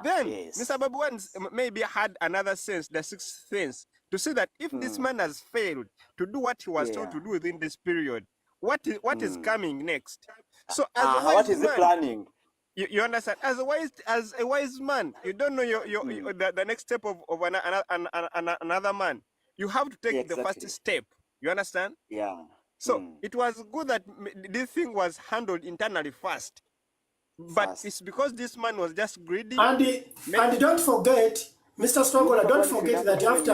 Speaker 4: Then
Speaker 6: Yes.
Speaker 4: Mr. Babu maybe had another sense, the sixth sense, to see that if this man has failed to do what he was told to do within this period, what is coming next? So as a
Speaker 6: what
Speaker 4: wise
Speaker 6: is he
Speaker 4: man,
Speaker 6: planning?
Speaker 4: you understand? As a wise man, you don't know the next step of another man. You have to take the first step. You understand?
Speaker 6: Yeah.
Speaker 4: So it was good that this thing was handled internally first. But it's because this man was just greedy.
Speaker 1: And don't forget, Mr. Strongholder, don't forget that after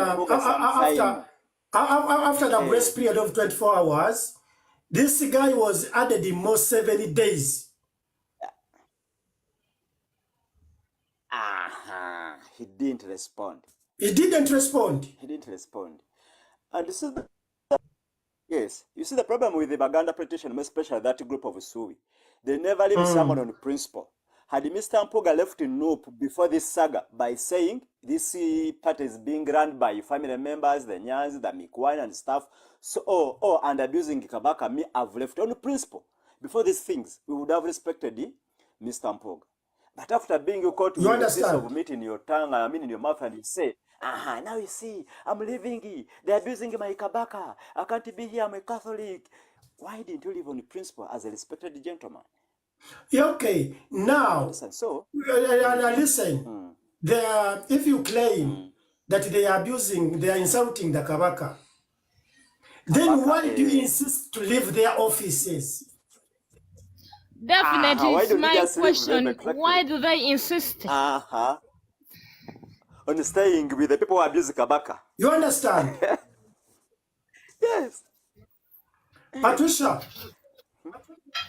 Speaker 1: the grace period of 24 hours, this guy was added in more 70 days.
Speaker 6: He didn't respond.
Speaker 1: He didn't respond.
Speaker 6: He didn't respond. And this is yes, you see the problem with the Baganda petition, especially that group of Suwi. They never leave someone on principle. Had Mr. Mpuuga left Noop before this saga by saying this party is being run by family members, the Nyanzi, the Mikwani and stuff, so and abusing Kabaka, me have left on principle. Before these things, we would have respected Mr. Mpuuga. But after being caught with a piece of meat in your tongue, I mean in your mouth, and you say, now you see, I'm leaving, they're abusing my Kabaka, I can't be here, I'm a Catholic. Why didn't you live on principle as a respected gentleman?
Speaker 1: Okay, now,
Speaker 6: listen, so,
Speaker 1: listen, if you claim that they are insulting the Kabaka, then why do you insist to leave their offices?
Speaker 3: Definitely, it's my question. Why do they insist?
Speaker 6: On staying with the people who abuse Kabaka.
Speaker 1: You understand?
Speaker 6: Yes.
Speaker 1: Patricia.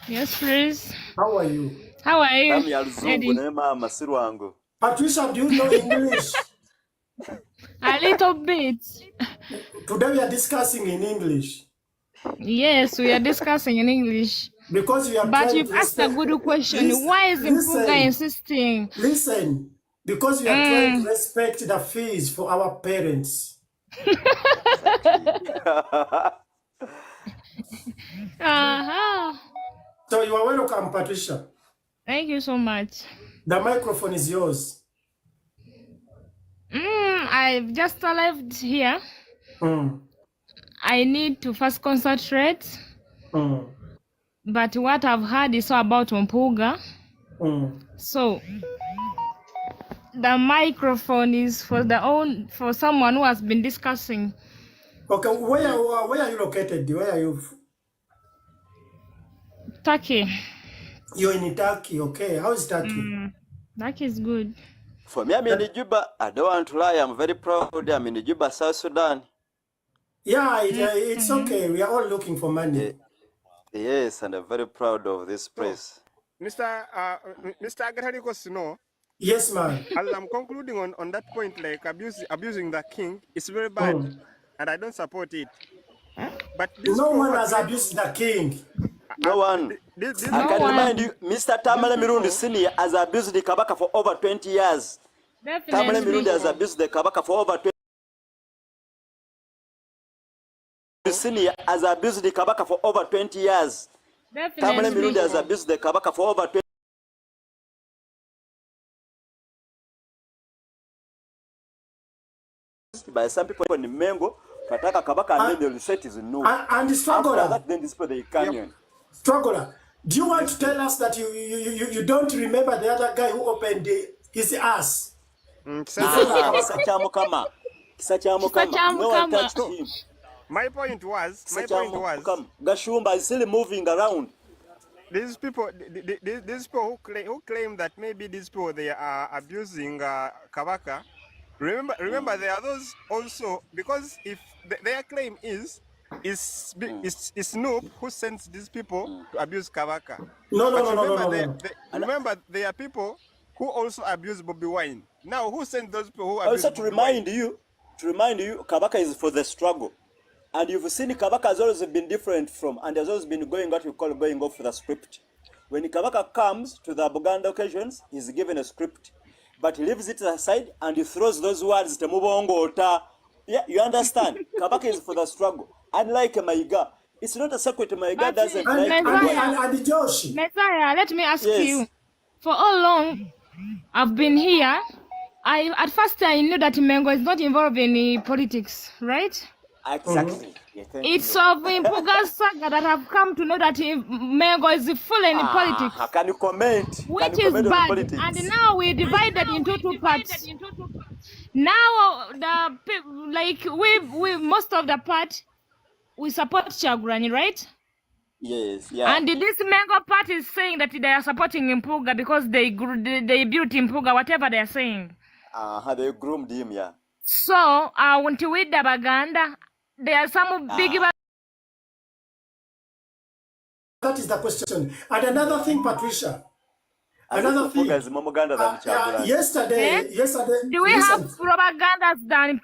Speaker 3: Yes, please.
Speaker 1: How are you?
Speaker 3: How are you, Eddy?
Speaker 1: Patricia, do you know English?
Speaker 3: A little bit.
Speaker 1: Today we are discussing in English.
Speaker 3: Yes, we are discussing in English.
Speaker 1: Because we are
Speaker 3: but you've asked a good question. Why is Mpuuga insisting?
Speaker 1: Listen, because we are trying to respect the fees for our parents. So you are welcome, Patricia.
Speaker 3: Thank you so much.
Speaker 1: The microphone is yours.
Speaker 3: I've just arrived here. I need to first concentrate. But what I've heard is about Mpuuga. So the microphone is for someone who has been discussing.
Speaker 1: Okay, where are you located? Where are you?
Speaker 3: Turkey.
Speaker 1: You're in Turkey, okay. How is Turkey?
Speaker 3: Turkey is good.
Speaker 6: For me, I'm in Juba. I don't want to lie. I'm very proud. I'm in Juba, South Sudan.
Speaker 1: Yeah, it's okay. We are all looking for money.
Speaker 6: Yes, and I'm very proud of this place.
Speaker 4: Mr. Agatariko Snow.
Speaker 1: Yes, ma'am.
Speaker 4: As I'm concluding on that point, like abusing the king, it's very bad, and I don't support it. But
Speaker 1: no one has abused the king.
Speaker 6: No one. I can remind you, Mr. Tamale Mirundi Senior has abused the Kabaka for over 20 years. Tamale Mirundi has abused the Kabaka for over 20 years. Senior has abused the Kabaka for over 20 years. Tamale Mirundi has abused the Kabaka for over 20 years. By some people in Mengo, Kataka Kabaka, and then the reset is no.
Speaker 1: And the struggler.
Speaker 6: That, then this the canyon.
Speaker 1: Struggler. Do you want to tell us that you don't remember the other guy who opened his ass?
Speaker 6: No one touched him.
Speaker 4: My point was,
Speaker 6: Gashumba is still moving around.
Speaker 4: These people who claim that maybe these people they are abusing Kabaka. Remember, there are those also, because if their claim is Snoop who sends these people to abuse Kabaka.
Speaker 1: No.
Speaker 4: Remember, there are people who also abuse Bobi Wine. Now, who sent those people who abuse
Speaker 6: also to remind you, Kabaka is for the struggle. And you've seen Kabaka has always been different from, and has always been going what we call going off the script. When Kabaka comes to the Buganda occasions, he's given a script. But he leaves it aside and he throws those words to Mubongo. Yeah, you understand? Kabaka is for the struggle. Unlike Maiga, It's not a secret. My God
Speaker 3: But
Speaker 6: doesn't
Speaker 1: And,
Speaker 6: like
Speaker 1: and Joshi.
Speaker 3: Mezaya, let me ask
Speaker 6: Yes.
Speaker 3: you. For how long I've been here, at first I knew that Mengo is not involved in politics, right?
Speaker 6: Exactly. Yeah, thank
Speaker 3: It's
Speaker 6: you.
Speaker 3: of Mpuuga's saga that I've come to know that Mengo is full in politics,
Speaker 6: Can you comment? Can
Speaker 3: which
Speaker 6: you
Speaker 3: is
Speaker 6: comment on
Speaker 3: bad.
Speaker 6: politics?
Speaker 3: And now we divided into two parts. Now we most of the part we support Chaguranyi, right?
Speaker 6: Yes, yeah.
Speaker 3: And this Mengo part is saying that they are supporting Mpuuga because they built Mpuuga, whatever they are saying.
Speaker 6: They groomed him, yeah.
Speaker 3: So until with the Baganda, there are some big.
Speaker 1: That is the question. And another thing, Patricia. Another thing.
Speaker 6: Is more Muganda than Chaguranyi.
Speaker 1: Yesterday,
Speaker 3: Do we
Speaker 1: listen.
Speaker 3: have propagandas than